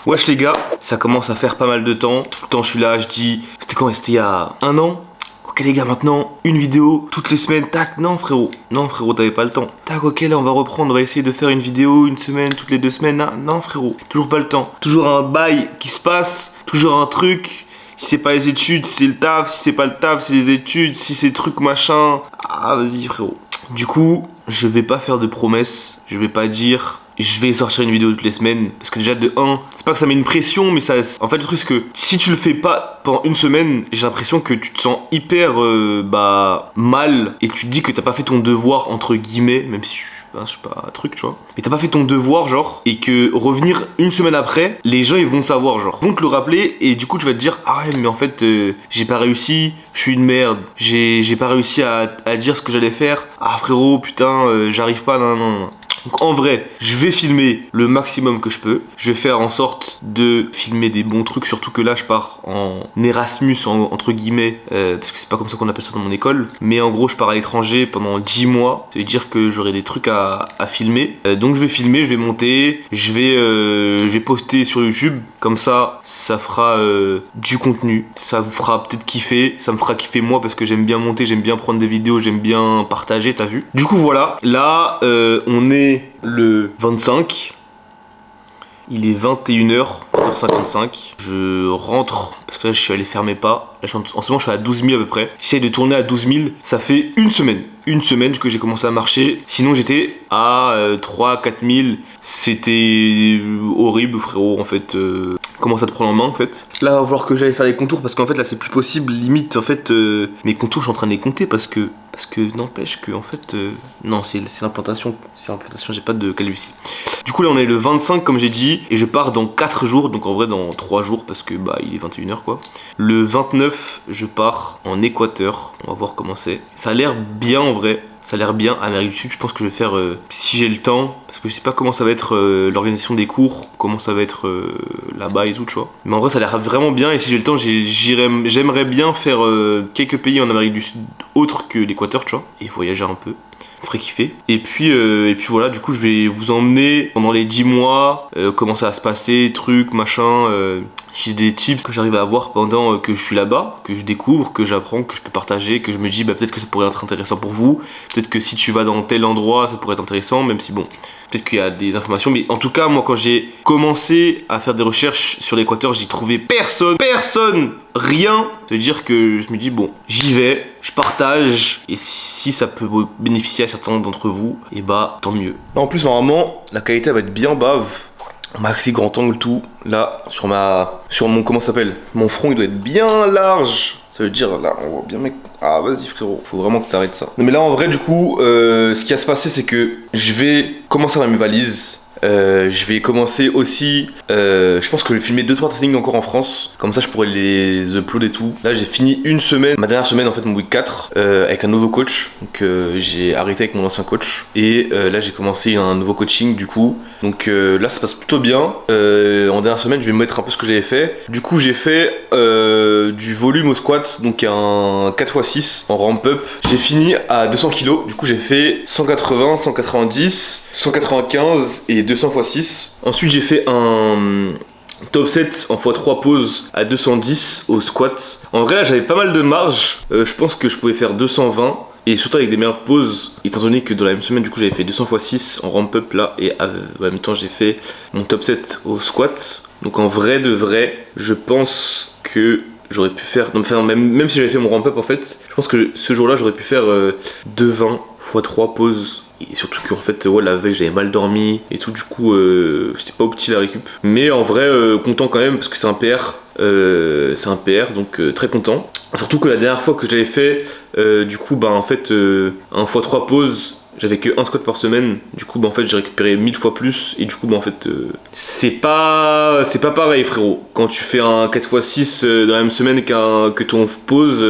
Wesh les gars, ça commence à faire pas mal de temps. Tout le temps je suis là, je dis... C'était quand? C'était il y a un an. Ok les gars, maintenant, une vidéo toutes les semaines. Tac, non frérot, t'avais pas le temps. Tac, ok là on va reprendre, on va essayer de faire une vidéo une semaine, toutes les 2 semaines. Non frérot, toujours pas le temps. Toujours un bail qui se passe, toujours un truc. Si c'est pas les études, si c'est le taf. Si c'est pas le taf, c'est les études. Si c'est truc machin. Ah vas-y frérot. Du coup, je vais pas faire de promesses. Je vais pas dire... Je vais sortir une vidéo toutes les semaines. Parce que déjà de 1, c'est pas que ça met une pression, mais ça... En fait le truc c'est que si tu le fais pas pendant une semaine, j'ai l'impression que tu te sens hyper mal. Et tu te dis que t'as pas fait ton devoir entre guillemets. Même si je sais pas, un truc tu vois. Mais t'as pas fait ton devoir genre. Et que revenir une semaine après, les gens ils vont savoir genre. Ils vont te le rappeler et du coup tu vas te dire ah ouais mais en fait j'ai pas réussi. Je suis une merde. J'ai pas réussi à dire ce que j'allais faire. Ah frérot putain j'arrive pas non. Donc en vrai, je vais filmer le maximum que je peux. Je vais faire en sorte de filmer des bons trucs, surtout que là je pars en Erasmus entre guillemets, parce que c'est pas comme ça qu'on appelle ça dans mon école. Mais en gros je pars à l'étranger pendant 10 mois. Ça veut dire que j'aurai des trucs à filmer. Donc je vais filmer, je vais monter, je vais poster sur YouTube. Comme ça fera du contenu. Ça vous fera peut-être kiffer. Ça me fera kiffer moi parce que j'aime bien monter, j'aime bien prendre des vidéos, j'aime bien partager, t'as vu. Du coup voilà, là on est le 25, il est 21h, 20h55, je rentre, parce que là je suis allé faire mes pas, là, en ce moment je suis à 12 000 à peu près, j'essaie de tourner à 12 000, ça fait une semaine que j'ai commencé à marcher, sinon j'étais à 3-4 000, c'était horrible frérot en fait, comment ça te prend en main en fait. Là il va falloir que j'aille faire les contours parce qu'en fait là c'est plus possible, limite en fait mes contours je suis en train de les compter parce que n'empêche que en fait non c'est l'implantation, j'ai pas de calvitie. Du coup là on est le 25 comme j'ai dit et je pars dans 4 jours, donc en vrai dans 3 jours parce que bah il est 21h quoi. Le 29 je pars en Équateur, on va voir comment c'est. Ça a l'air bien en vrai. Ça a l'air bien, Amérique du Sud, je pense que je vais faire, si j'ai le temps, parce que je sais pas comment ça va être l'organisation des cours, comment ça va être là-bas et tout, tu vois. Mais en vrai, ça a l'air vraiment bien, et si j'ai le temps, j'aimerais bien faire quelques pays en Amérique du Sud, autres que l'Équateur, tu vois, et voyager un peu. Ça ferait kiffer. Et puis voilà, du coup, je vais vous emmener pendant les 10 mois, comment ça va se passer, trucs, machin. J'ai des tips que j'arrive à avoir pendant que je suis là-bas, que je découvre, que j'apprends, que je peux partager, que je me dis bah peut-être que ça pourrait être intéressant pour vous, peut-être que si tu vas dans tel endroit ça pourrait être intéressant, même si bon, peut-être qu'il y a des informations, mais en tout cas moi quand j'ai commencé à faire des recherches sur l'Équateur, j'ai trouvé personne, rien. Ça veut dire que je me dis bon, j'y vais, je partage, et si ça peut bénéficier à certains d'entre vous, et bah tant mieux. En plus normalement, la qualité va être bien bave. Maxi grand angle tout, là sur mon comment ça s'appelle, mon front il doit être bien large. Ça veut dire là on voit bien mec. Ah vas-y frérot, faut vraiment que t'arrêtes ça. Non mais là en vrai du coup ce qui va se passer c'est que je vais commencer à faire mes valises. Je vais commencer aussi, je pense que je vais filmer 2-3 trainings encore en France, comme ça je pourrais les upload et tout. Là j'ai fini une semaine, ma dernière semaine en fait, mon week 4 avec un nouveau coach, donc j'ai arrêté avec mon ancien coach et là j'ai commencé un nouveau coaching du coup, donc là ça passe plutôt bien. En dernière semaine je vais me mettre un peu ce que j'avais fait, du coup j'ai fait du volume au squat, donc un 4x6 en ramp up. J'ai fini à 200 kg, du coup j'ai fait 180, 190, 195 et 200 x 6. Ensuite j'ai fait un top 7 en x3 pause à 210 au squat. En vrai là j'avais pas mal de marge, je pense que je pouvais faire 220 et surtout avec des meilleures pauses, étant donné que dans la même semaine du coup j'avais fait 200 x 6 en ramp up là et en même temps j'ai fait mon top 7 au squat. Donc en vrai de vrai je pense que j'aurais pu faire, même si j'avais fait mon ramp up en fait, je pense que ce jour là j'aurais pu faire 220 x3 pauses. Et surtout qu'en fait ouais, la veille j'avais mal dormi et tout, du coup c'était pas opti la récup. Mais en vrai content quand même parce que c'est un PR, donc très content. Surtout que la dernière fois que j'avais fait du coup bah en fait un x3 pause, j'avais que un squat par semaine, du coup bah en fait j'ai récupéré 1000 fois plus et du coup bah en fait c'est pas pareil frérot. Quand tu fais un 4x6 dans la même semaine que ton pause,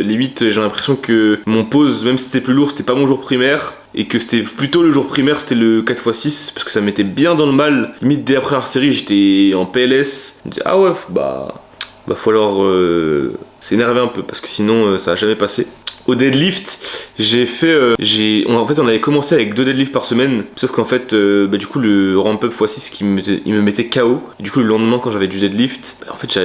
limite j'ai l'impression que mon pause, même si c'était plus lourd, c'était pas mon jour primaire. Et que c'était plutôt le jour primaire, c'était le 4x6 parce que ça m'était bien dans le mal. Limite dès la première série j'étais en PLS. Je me disais ah ouais bah falloir s'énerver un peu parce que sinon ça va jamais passer. Au deadlift, en fait on avait commencé avec 2 deadlifts par semaine, sauf qu'en fait du coup le ramp up x6 il me mettait KO. Et du coup le lendemain quand j'avais du deadlift, en fait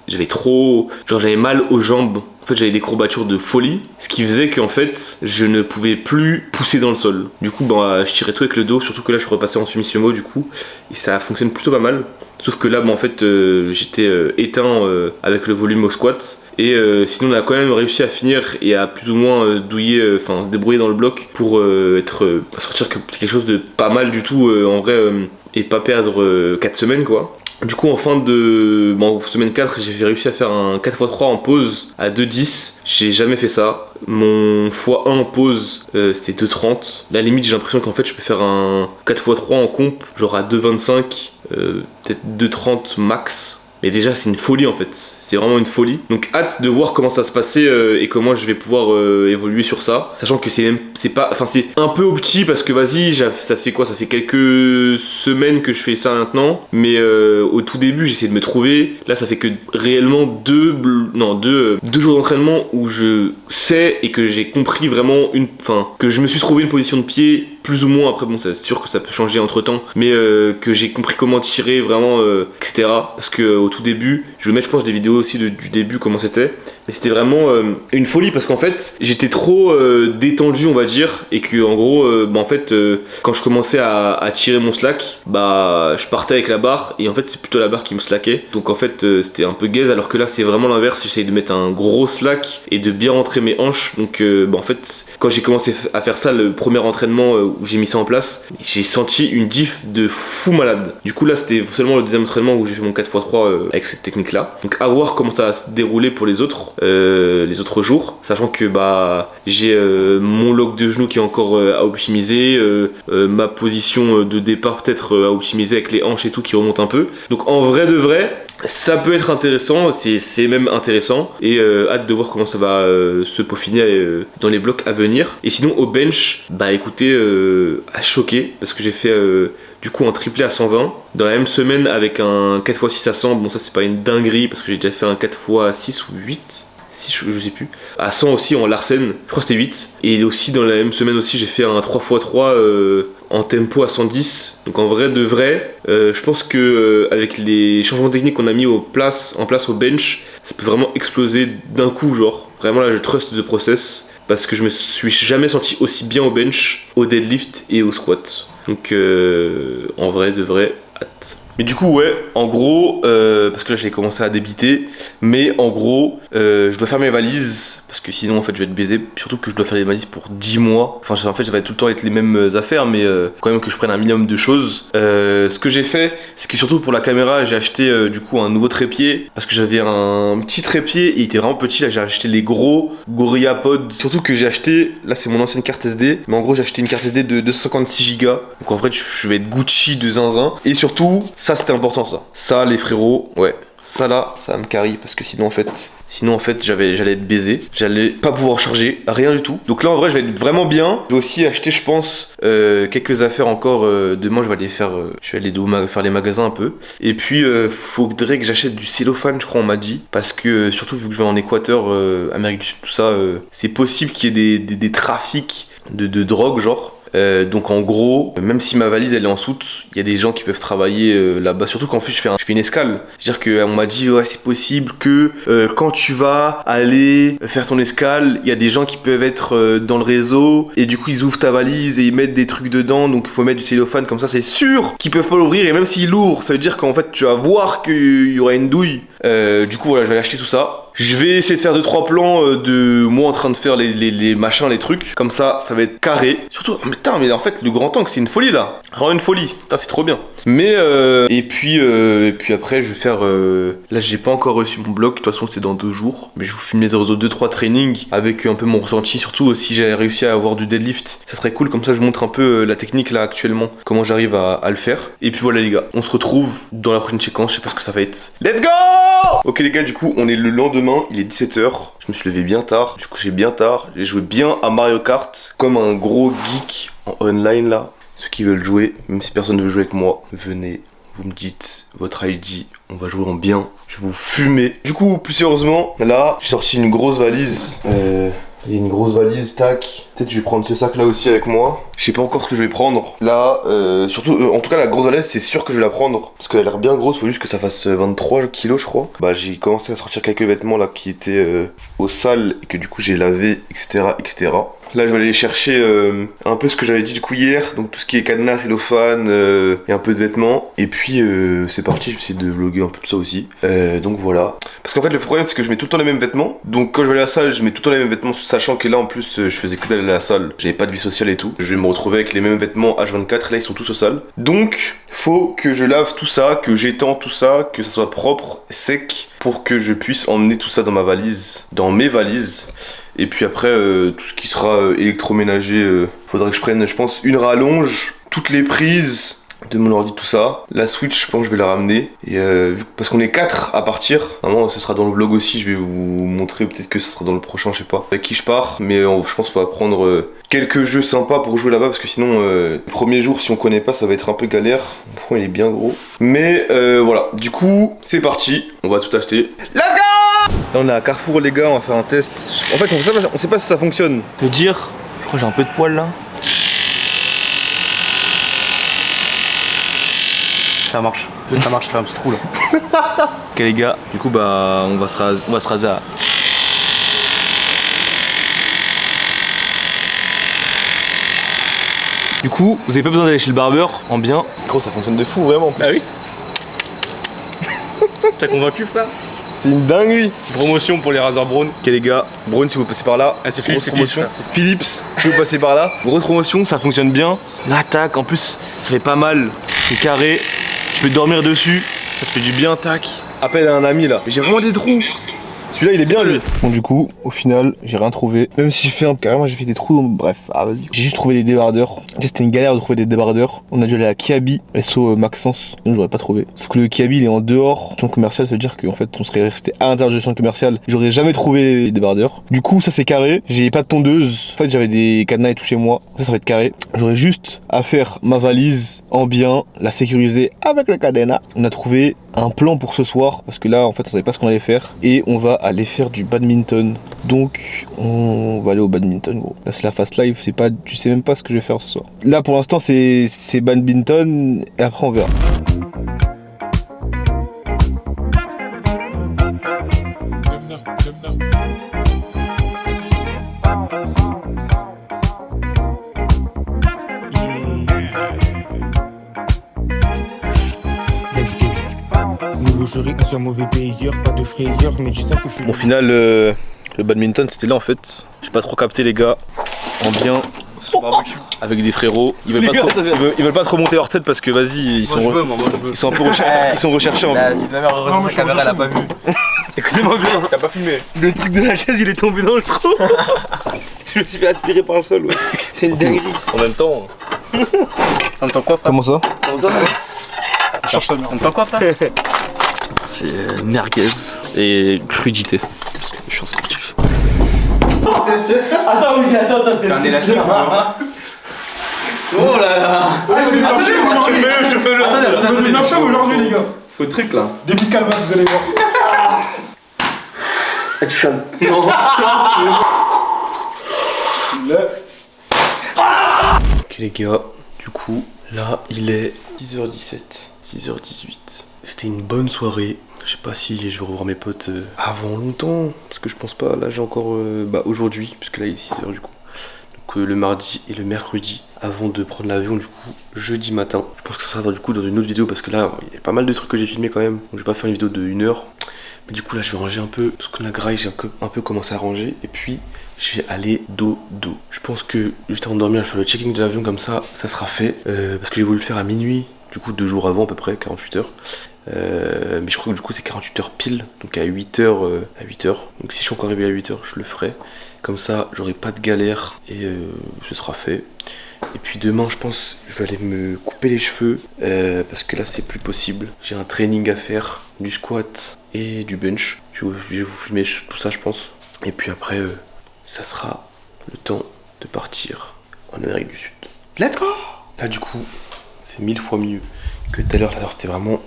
j'avais mal aux jambes. En fait j'avais des courbatures de folie, ce qui faisait qu'en fait je ne pouvais plus pousser dans le sol. Du coup je tirais tout avec le dos, surtout que là je suis repassé en sumissimo du coup, et ça fonctionne plutôt pas mal. Sauf que là en fait j'étais éteint avec le volume au squat. Et sinon on a quand même réussi à finir et à plus ou moins douiller, se débrouiller dans le bloc pour sortir quelque chose de pas mal du tout en vrai, et pas perdre 4 semaines quoi. Du coup en semaine 4 j'ai réussi à faire un 4x3 en pause à 2,10. J'ai jamais fait ça. Mon x1 en pause c'était 2,30. La limite j'ai l'impression qu'en fait je peux faire un 4x3 en comp genre à 2,25, peut-être 2,30 max. Mais déjà c'est une folie en fait, c'est vraiment une folie. Donc hâte de voir comment ça va se passer et comment je vais pouvoir évoluer sur ça. Sachant que c'est un peu opti parce que ça fait quoi? Ça fait quelques semaines que je fais ça maintenant. Mais au tout début j'essaie de me trouver. Là ça fait que réellement deux jours d'entraînement où je sais et que j'ai compris vraiment que je me suis trouvé une position de pied plus ou moins. Après bon c'est sûr que ça peut changer entre temps. Mais que j'ai compris comment tirer vraiment etc. Parce que au tout début, je vais mettre je pense des vidéos aussi du début comment c'était, mais c'était vraiment une folie parce qu'en fait j'étais trop détendu on va dire, et que en gros quand je commençais à tirer mon slack, je partais avec la barre et en fait c'est plutôt la barre qui me slackait, donc en fait c'était un peu gaze, alors que là c'est vraiment l'inverse, j'essayais de mettre un gros slack et de bien rentrer mes hanches, donc en fait quand j'ai commencé à faire ça, le premier entraînement où j'ai mis ça en place, j'ai senti une diff de fou malade. Du coup là c'était seulement le deuxième entraînement où j'ai fait mon 4x3 avec cette technique là, donc à voir comment ça va se dérouler pour les autres jours, sachant que j'ai mon lock de genou qui est encore à optimiser, ma position de départ peut-être à optimiser avec les hanches et tout qui remonte un peu, donc en vrai de vrai ça peut être intéressant, c'est même intéressant, et hâte de voir comment ça va se peaufiner dans les blocs à venir. Et sinon au bench, écoutez, à choquer parce que j'ai fait du coup un triplé à 120 dans la même semaine avec un 4x6 à 100. Bon ça c'est pas une dinguerie parce que j'ai déjà fait un 4x6 ou 8, je sais plus, à 100 aussi en Larsen, je crois que c'était 8. Et aussi dans la même semaine aussi j'ai fait un 3x3 en tempo à 110. Donc en vrai de vrai, je pense que avec les changements techniques qu'on a mis en place au bench, ça peut vraiment exploser d'un coup, genre vraiment là je trust the process parce que je me suis jamais senti aussi bien au bench, au deadlift et au squat. Donc en vrai de vrai, hâte. Mais du coup ouais, en gros, parce que là j'ai commencé à débiter, mais en gros, je dois faire mes valises, parce que sinon en fait je vais être baisé, surtout que je dois faire les valises pour 10 mois, enfin en fait ça va tout le temps être les mêmes affaires, mais quand même que je prenne un minimum de choses. Ce que j'ai fait, c'est que surtout pour la caméra, j'ai acheté du coup un nouveau trépied, parce que j'avais un petit trépied, et il était vraiment petit, là j'ai acheté les gros GorillaPod, surtout que j'ai acheté, là c'est mon ancienne carte SD, mais en gros j'ai acheté une carte SD de 256 Go, donc en fait je vais être Gucci de zinzin, et surtout, ça c'était important ça les frérots, ouais, ça là, ça va me carry parce que sinon en fait j'allais être baisé, j'allais pas pouvoir charger, rien du tout. Donc là en vrai je vais être vraiment bien. Je vais aussi acheter je pense quelques affaires encore, demain je vais aller faire les magasins un peu. Et puis faudrait que j'achète du cellophane, je crois on m'a dit, parce que surtout vu que je vais en Équateur, Amérique du Sud, tout ça, c'est possible qu'il y ait des trafics de drogue genre. Donc en gros, même si ma valise elle est en soute, il y a des gens qui peuvent travailler là-bas, surtout qu'en fait je fais une escale. C'est-à-dire qu'on m'a dit ouais c'est possible que quand tu vas aller faire ton escale, il y a des gens qui peuvent être dans le réseau et du coup ils ouvrent ta valise et ils mettent des trucs dedans, donc il faut mettre du cellophane, comme ça c'est sûr qu'ils peuvent pas l'ouvrir, et même s'ils l'ouvrent ça veut dire qu'en fait tu vas voir qu'il y aura une douille. Du coup voilà, je vais aller acheter tout ça. Je vais essayer de faire 2-3 plans de moi en train de faire les machins, les trucs. Comme ça, ça va être carré. Surtout, mais en fait, le grand tank, c'est une folie là. Vraiment une folie. Putain, c'est trop bien. Mais, et puis après, je vais faire. Là, j'ai pas encore reçu mon blog. De toute façon, c'est dans 2 jours. Mais je vous filme les 2-3 trainings avec un peu mon ressenti. Surtout si j'ai réussi à avoir du deadlift. Ça serait cool. Comme ça, je vous montre un peu la technique là actuellement. Comment j'arrive à le faire. Et puis voilà, les gars. On se retrouve dans la prochaine séquence. Je sais pas ce que ça va être. Let's go! Ok, les gars, du coup, on est le lendemain. Il est 17h, je me suis levé bien tard, du coup j'ai bien tard, j'ai joué bien à Mario Kart, comme un gros geek en online là. Ceux qui veulent jouer, même si personne ne veut jouer avec moi, venez, vous me dites votre ID, on va jouer en bien, je vais vous fumer. Du coup, plus sérieusement, là, j'ai sorti une grosse valise, Il y a une grosse valise, tac. Peut-être je vais prendre ce sac là aussi avec moi. Je sais pas encore ce que je vais prendre. Là, surtout, en tout cas la grosse valise c'est sûr que je vais la prendre. Parce qu'elle a l'air bien grosse, faut juste que ça fasse 23 kilos je crois. Bah j'ai commencé à sortir quelques vêtements là qui étaient au sale et que du coup j'ai lavé, etc. etc. Là je vais aller chercher un peu ce que j'avais dit du coup hier. Donc tout ce qui est cadenas, cellophane et un peu de vêtements. Et puis c'est parti, je vais essayer de vlogger un peu tout ça aussi. Donc voilà. Parce qu'en fait le problème c'est que je mets tout le temps les mêmes vêtements. Donc quand je vais aller à la salle je mets tout le temps les mêmes vêtements. Sachant que là en plus je faisais que d'aller à la salle. J'avais pas de vie sociale et tout. Je vais me retrouver avec les mêmes vêtements H24. Là ils sont tous au sale. Donc faut que je lave tout ça, que j'étends tout ça, que ça soit propre, sec. Pour que je puisse emmener tout ça dans ma valise. Dans mes valises. Et puis après, tout ce qui sera électroménager, faudrait que je prenne, je pense, une rallonge, toutes les prises de mon ordi, tout ça. La Switch, je pense que je vais la ramener. Et parce qu'on est 4 à partir, normalement, ce sera dans le vlog aussi, je vais vous montrer, peut-être que ce sera dans le prochain, je sais pas, avec qui je pars. Mais je pense qu'il va prendre quelques jeux sympas pour jouer là-bas, parce que sinon, le premier jour, si on connaît pas, ça va être un peu galère. Mon point, il est bien gros. Mais voilà, du coup, c'est parti, on va tout acheter. Let's go! Là on est à Carrefour les gars, on va faire un test. En fait on sait pas si ça fonctionne. Te dire, je crois que j'ai un peu de poils là. Ça marche, ça marche, c'est un petit trou là. Ok les gars, du coup bah on va se raser à... Du coup, vous avez pas besoin d'aller chez le barbeur en bien. Gros ça fonctionne de fou vraiment en plus. Ah oui. T'as convaincu frère? C'est une dinguerie. Promotion pour les rasoirs Braun. Ok les gars, Braun si vous passez par là. Ah c'est Philips, Philips si vous passez par là. Grosse promotion, ça fonctionne bien. L'attaque en plus, ça fait pas mal. C'est carré, tu peux dormir dessus. Ça te fait du bien, tac. Appelle à un ami là. J'ai vraiment des trous. Celui-là il est bien lui. Bon du coup, au final, j'ai rien trouvé. Même si carrément j'ai fait des trous, donc bref, vas-y. J'ai juste trouvé des débardeurs. C'était une galère de trouver des débardeurs. On a dû aller à Kiabi, SO Maxence. Non, j'aurais pas trouvé. Sauf que le Kiabi il est en dehors du centre commercial, ça veut dire qu'en fait on serait resté à l'intérieur du centre commercial. J'aurais jamais trouvé les débardeurs. Du coup, ça c'est carré. J'ai pas de tondeuse. En fait, j'avais des cadenas et tout chez moi. Ça va être carré. J'aurais juste à faire ma valise en bien, la sécuriser avec le cadenas. On a trouvé un plan pour ce soir parce que là en fait on savait pas ce qu'on allait faire et on va aller faire du badminton, donc on va aller au badminton gros. Là c'est la fast live, c'est pas, tu sais même pas ce que je vais faire ce soir. Là pour l'instant c'est badminton et après on verra. Un mauvais payeur, pas de frayeur, mais je sais que je suis... Au final, le badminton c'était là en fait. J'ai pas trop capté les gars. En bien. Avec des frérots. Ils veulent pas trop monter leur tête parce que vas-y, ils sont un peu recherchés en La vie de ma mère, heureusement la caméra elle a pas vu. Écoutez-moi bien. T'as pas filmé. Le truc de la chaise il est tombé dans le trou. Je me suis fait aspirer par le sol. Ouais. C'est une dinguerie. En même temps. En même temps quoi frère? Comment ça? En même temps quoi frère? C'est merguez et crudité, parce que je suis un sportif. Attends, t'es un élastique. Oh là là. Je te fais le... Attendez, un chef aujourd'hui les gars. Faut le truc là. Début de calvasse, vous allez voir. Ok les gars, du coup, là il est 6h17, 6h18. C'était une bonne soirée. Je sais pas si je vais revoir mes potes avant longtemps, parce que je pense pas. Là j'ai encore aujourd'hui, puisque là il est 6h du coup. Donc le mardi et le mercredi, avant de prendre l'avion du coup, jeudi matin. Je pense que ça sera du coup dans une autre vidéo, parce que là il y a pas mal de trucs que j'ai filmé quand même. Donc je vais pas faire une vidéo de 1 heure. Mais du coup là je vais ranger un peu tout ce qu'on a graillé, j'ai un peu commencé à ranger. Et puis je vais aller dodo. Je pense que juste avant de dormir, je vais faire le checking de l'avion, comme ça sera fait. Parce que j'ai voulu le faire à minuit, du coup 2 jours avant à peu près, 48 heures. Mais je crois que du coup c'est 48 heures pile, donc à 8h, donc si je suis encore arrivé à 8h je le ferai, comme ça j'aurai pas de galère et ce sera fait. Et puis demain je pense je vais aller me couper les cheveux parce que là c'est plus possible, j'ai un training à faire, du squat et du bench. Je vais vous filmer tout ça je pense, et puis après ça sera le temps de partir en Amérique du Sud. Let's go! Là du coup c'est 1000 fois mieux que tout à l'heure c'était vraiment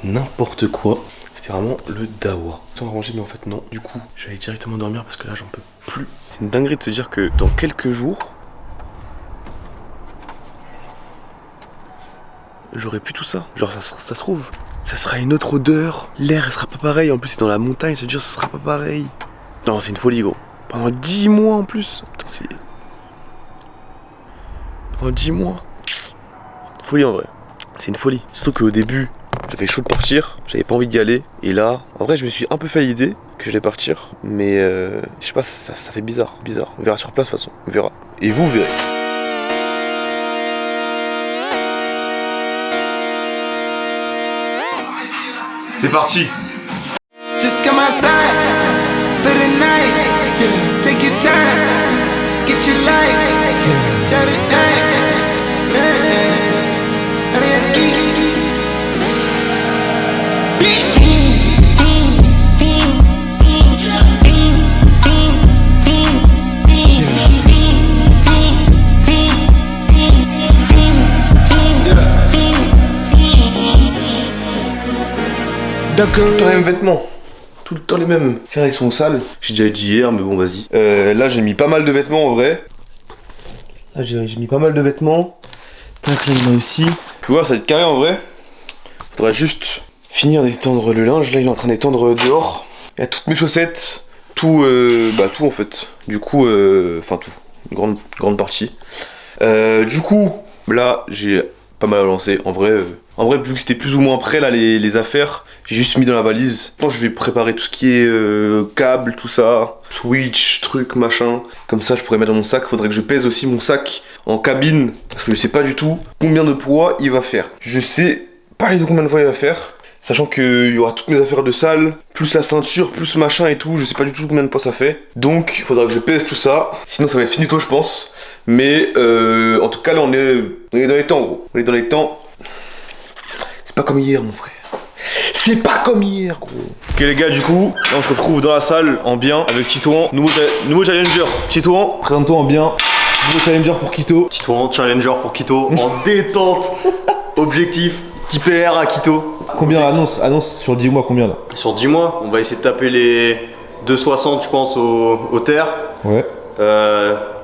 n'importe quoi. C'était vraiment le dawa. Sans ranger, mais en fait non. Du coup, j'allais directement dormir parce que là j'en peux plus. C'est une dinguerie de se dire que dans quelques jours, j'aurai plus tout ça. Genre ça se trouve, ça sera une autre odeur. L'air sera pas pareil. En plus c'est dans la montagne, se dire ça sera pas pareil. Non, c'est une folie gros. Pendant 10 mois en plus. Putain, c'est... Pendant 10 mois. Une folie en vrai. C'est une folie. Surtout qu'au début, j'avais chaud de partir. J'avais pas envie d'y aller. Et là, en vrai, je me suis un peu fait l'idée que j'allais partir. Mais je sais pas, ça fait bizarre. Bizarre. On verra sur place de toute façon. On verra. Et vous verrez. C'est parti. Just come outside for the night. Take your time, get your life. Shut it down. Tout le temps les mêmes vêtements. Tout le temps les mêmes. Tiens, ils sont sales. J'ai déjà dit hier, mais bon, vas-y. Là, j'ai mis pas mal de vêtements en vrai. Là, j'ai mis pas mal de vêtements. Tac, là, il y en a aussi. Tu vois, ça va être carré en vrai. Faudrait juste finir d'étendre le linge. Là, il est en train d'étendre dehors. Il y a toutes mes chaussettes. Tout, tout en fait. Du coup, enfin tout. Une grande partie. Du coup, là, j'ai pas mal avancé. En vrai, vu que c'était plus ou moins prêt là les affaires, j'ai juste mis dans la valise. Je pense que je vais préparer tout ce qui est câble, tout ça, switch, truc, machin. Comme ça, je pourrais mettre dans mon sac. Faudrait que je pèse aussi mon sac en cabine parce que je sais pas du tout combien de poids il va faire. Je sais pas du tout combien de poids il va faire. Sachant qu'il y aura toutes mes affaires de salle, plus la ceinture, plus machin et tout, je sais pas du tout combien de poids ça fait. Donc il faudra que je pèse tout ça, sinon ça va être finito je pense. Mais en tout cas là on est dans les temps gros, on est dans les temps. C'est pas comme hier mon frère. C'est pas comme hier gros. Ok les gars du coup, là on se retrouve dans la salle en bien avec Titouan, nouveau challenger. Titouan, présente-toi en bien, nouveau challenger pour Quito. Titouan, challenger pour Quito, en détente, objectif. Petit PR à Quito. Combien annonce sur 10 mois combien là? Sur 10 mois, on va essayer de taper les 260 je pense au terre. Ouais.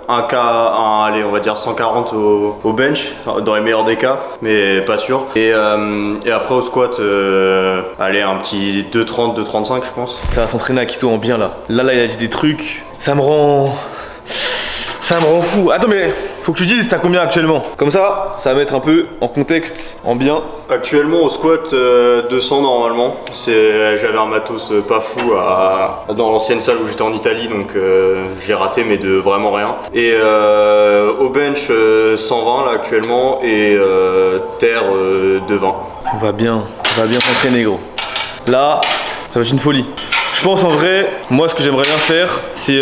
Allez on va dire 140 au bench, dans les meilleurs des cas, mais pas sûr. Et après au squat, allez un petit 230, 235 je pense. Ça va s'entraîner à Quito en bien là. Là il y a des trucs, ça me rend fou. Attends mais faut que tu dises t'as combien actuellement. Comme ça va mettre un peu en contexte, en bien. Actuellement au squat 200 normalement. J'avais un matos pas fou dans l'ancienne salle où j'étais en Italie, donc j'ai raté mais de vraiment rien. Et au bench 120 là actuellement et terre de 20. On va bien s'entraîner gros. Là ça va être une folie. Je pense en vrai, moi ce que j'aimerais bien faire, c'est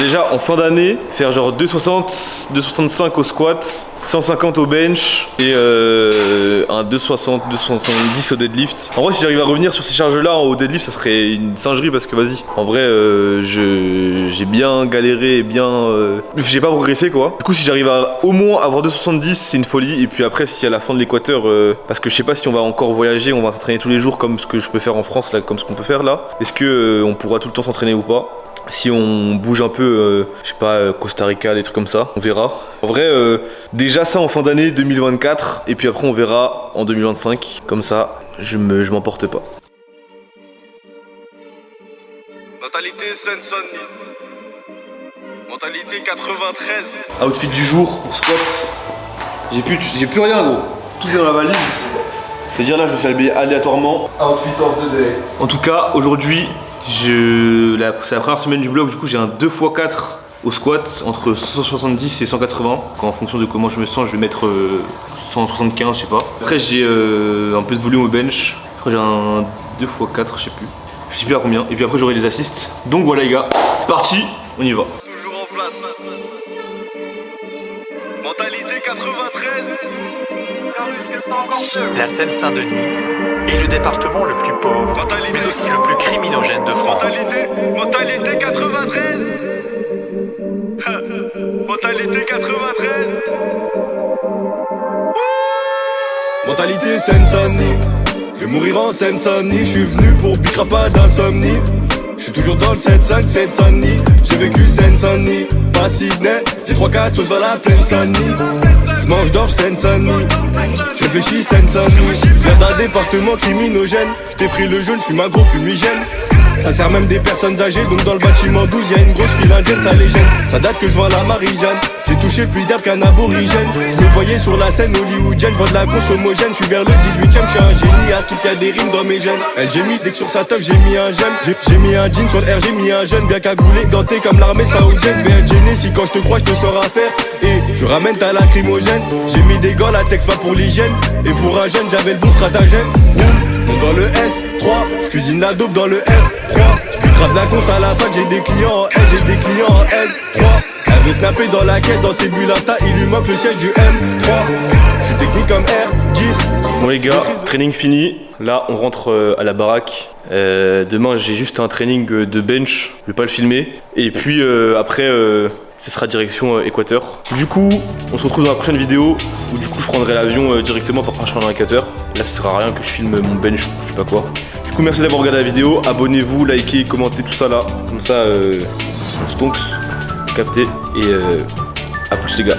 déjà en fin d'année, faire genre 260, 265 au squat, 150 au bench et un 260, 270 au deadlift. En vrai si j'arrive à revenir sur ces charges là au deadlift ça serait une singerie parce que vas-y. En vrai j'ai bien galéré et bien... j'ai pas progressé quoi. Du coup si j'arrive à au moins avoir 270 c'est une folie. Et puis après si à la fin de l'équateur, parce que je sais pas si on va encore voyager, on va s'entraîner tous les jours comme ce que je peux faire en France là, comme ce qu'on peut faire là. Est-ce que on pourra tout le temps s'entraîner ou pas? Si on bouge un peu, je sais pas, Costa Rica, des trucs comme ça, on verra. En vrai, déjà ça en fin d'année 2024, et puis après on verra en 2025. Comme ça, je m'emporte pas. Mentalité Seine-Saint-Denis. Mentalité 93. Outfit du jour pour squat. J'ai plus rien gros. Tout est dans la valise. C'est-à-dire là je me suis habillé aléatoirement. Outfit of the day. En tout cas, aujourd'hui, c'est la première semaine du blog, du coup j'ai un 2x4 au squat entre 170 et 180. En fonction de comment je me sens, je vais mettre 175, je sais pas. Après j'ai un peu de volume au bench. Je crois que j'ai un 2x4, je sais plus. Je sais plus à combien. Et puis après j'aurai les assists. Donc voilà les gars, c'est parti, on y va. Toujours en place. Mentalité 93. La Seine-Saint-Denis est le département le plus pauvre, mais aussi le plus criminogène de France. Mentalité 93. Mentalité 93. Mentalité Seine-Saint-Denis. Je vais mourir en Seine-Saint-Denis, je suis venu pour bicra pas d'insomnie. Je suis toujours dans le 7-5, Seine-Saint-Denis. J'ai vécu Seine-Saint-Denis, pas Sydney. J'ai 3-4 dans la plaine Saint-Denis. Je mange d'orge Seine-Saint-Denis. Je réfléchis Seine-Saint-Denis. Viens d'un département criminogène. Je t'effraie le jaune, je suis ma gros fumigène. Ça sert même des personnes âgées, donc dans le bâtiment 12 y'a une grosse file indienne, ça les gêne. Ça date que je vois la Marie-Jeanne. J'ai touché plus d'herbe qu'un aborigène. Je me voyais sur la scène hollywoodienne, je vois de la grosse homogène. Je suis vers le 18ème, je suis un génie, à ce qu'il y a des rimes dans mes gènes. Elle j'ai mis dès que sur sa teuf j'ai mis un j'aime. J'ai mis un jean sur le R, j'ai mis un jeune. Bien cagoulé, ganté comme l'armée saoudienne. Je vais être gêné si quand je te crois je te sors à faire. Et je ramène ta lacrymogène. J'ai mis des gants latex pas pour l'hygiène. Et pour un jeune j'avais le bon stratagème. Dans le S3, je cuisine la dope dans le F3. Je grave la conce à la fac, j'ai des clients en L, j'ai des clients en L3. Elle veut snapper dans la caisse, dans ses bulles Insta, il lui manque le siège du M3. Je suis technique comme R10. Bon les gars, training fini. Là on rentre à la baraque. Demain j'ai juste un training de bench, je vais pas le filmer. Et puis après ce sera direction Équateur. Du coup on se retrouve dans la prochaine vidéo où du coup je prendrai l'avion directement pour partir en Équateur. Là ça sert à rien que je filme mon bench ou je sais pas quoi. Du coup merci d'avoir regardé la vidéo, abonnez-vous, likez, commentez tout ça là. Comme ça stonks, capté et à plus les gars.